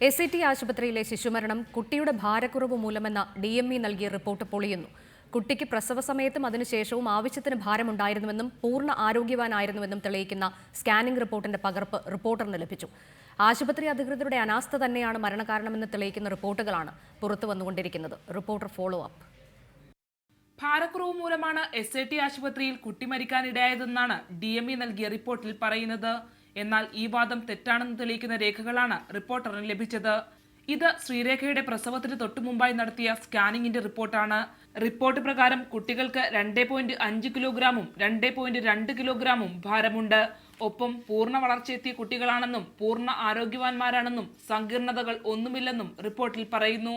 SAT ആശുപത്രിയിലെ ശിശുമരണം കുട്ടിയുടെ ഭാരക്കുറവ് മൂലമെന്ന DME നൽകിയ റിപ്പോർട്ട് പൊളിയുന്നു. കുട്ടിക്ക് പ്രസവ സമയത്തും അതിനുശേഷവും ആവശ്യത്തിന് ഭാരമുണ്ടായിരുന്നുവെന്നും പൂർണ്ണ ആരോഗ്യവാനായിരുന്നുവെന്നും തെളിയിക്കുന്ന സ്കാനിംഗ് റിപ്പോർട്ടിന്റെ പകർപ്പ് റിപ്പോർട്ടറിന് ലഭിച്ചു. ആശുപത്രി അധികൃതരുടെ അനാസ്ഥ തന്നെയാണ് മരണകാരണമെന്ന് തെളിയിക്കുന്ന റിപ്പോർട്ടുകളാണ് പുറത്തുവന്നുകൊണ്ടിരിക്കുന്നത്. Reporter follow up. ഭാരക്കുറവ് മൂലമാണ് SAT ആശുപത്രിയിൽ കുട്ടി മരിക്കാനിടയായതെന്നാണ് DME നൽകിയ റിപ്പോർട്ടിൽ പറയുന്നത്. എന്നാൽ ഈ വാദം തെറ്റാണെന്ന് തെളിയിക്കുന്ന രേഖകളാണ് റിപ്പോർട്ടറിന് ലഭിച്ചത്. ഇത് ശ്രീരേഖയുടെ പ്രസവത്തിന് തൊട്ടുമുമ്പായി നടത്തിയ സ്കാനിങ്ങിന്റെ റിപ്പോർട്ടാണ്. റിപ്പോർട്ട് പ്രകാരം കുട്ടികൾക്ക് 2.5 കിലോഗ്രാമും 2.2 കിലോഗ്രാമും ഭാരമുണ്ട്. ഒപ്പം പൂർണ്ണ വളർച്ചയെത്തിയ കുട്ടികളാണെന്നും പൂർണ്ണ ആരോഗ്യവാന്മാരാണെന്നും സങ്കീർണതകൾ ഒന്നുമില്ലെന്നും റിപ്പോർട്ടിൽ പറയുന്നു.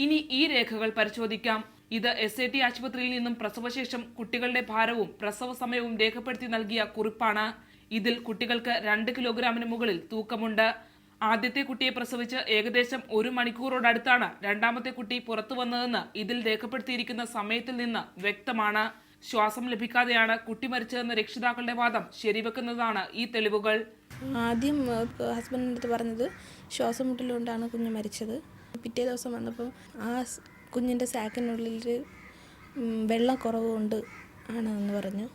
ഇനി ഈ രേഖകൾ പരിശോധിക്കാം. ഇത് SAT ആശുപത്രിയിൽ നിന്നും പ്രസവശേഷം കുട്ടികളുടെ ഭാരവും പ്രസവ സമയവും രേഖപ്പെടുത്തി നൽകിയ കുറിപ്പാണ്. ഇതിൽ കുട്ടികൾക്ക് 2 കിലോഗ്രാമിന് മുകളിൽ തൂക്കമുണ്ട്. ആദ്യത്തെ കുട്ടിയെ പ്രസവിച്ച് ഏകദേശം 1 മണിക്കൂറോടടുത്താണ് രണ്ടാമത്തെ കുട്ടി പുറത്തു വന്നതെന്ന് ഇതിൽ രേഖപ്പെടുത്തിയിരിക്കുന്ന സമയത്തിൽ നിന്ന് വ്യക്തമാണ്. ശ്വാസം ലഭിക്കാതെയാണ് കുട്ടി മരിച്ചതെന്ന രക്ഷിതാക്കളുടെ വാദം ശരിവെക്കുന്നതാണ് ഈ തെളിവുകൾ. ആദ്യം ഹസ്ബൻഡിൻ്റെ അടുത്ത് പറഞ്ഞത് ശ്വാസം മുട്ടലുകൊണ്ടാണ് കുഞ്ഞ് മരിച്ചത്. പിറ്റേ ദിവസം വന്നപ്പോൾ ആ കുഞ്ഞിൻ്റെ സാക്കിനുള്ളിൽ വെള്ളം കുറവുകൊണ്ട് ആണെന്ന് പറഞ്ഞു.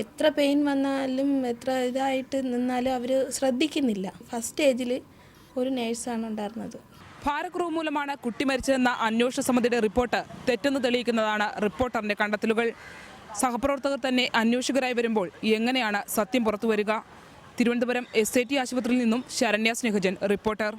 എത്ര പെയിൻ വന്നാലും എത്ര ഇതായിട്ട് നിന്നാലും അവർ ശ്രദ്ധിക്കുന്നില്ല. ഫസ്റ്റ് സ്റ്റേജിൽ ഒരു നേഴ്സാണ് ഉണ്ടായിരുന്നത്. ഭാരക്കുറവ് മൂലമാണ് കുട്ടി മരിച്ചതെന്ന അന്വേഷണ സമിതിയുടെ റിപ്പോർട്ട് തെറ്റെന്ന് തെളിയിക്കുന്നതാണ് റിപ്പോർട്ടറിന്റെ കണ്ടെത്തലുകൾ. സഹപ്രവർത്തകർ തന്നെ അന്വേഷകരായി വരുമ്പോൾ എങ്ങനെയാണ് സത്യം പുറത്തുവരിക? തിരുവനന്തപുരം SAT ആശുപത്രിയിൽ നിന്നും ശരണ്യ സ്നേഹജൻ, റിപ്പോർട്ടർ.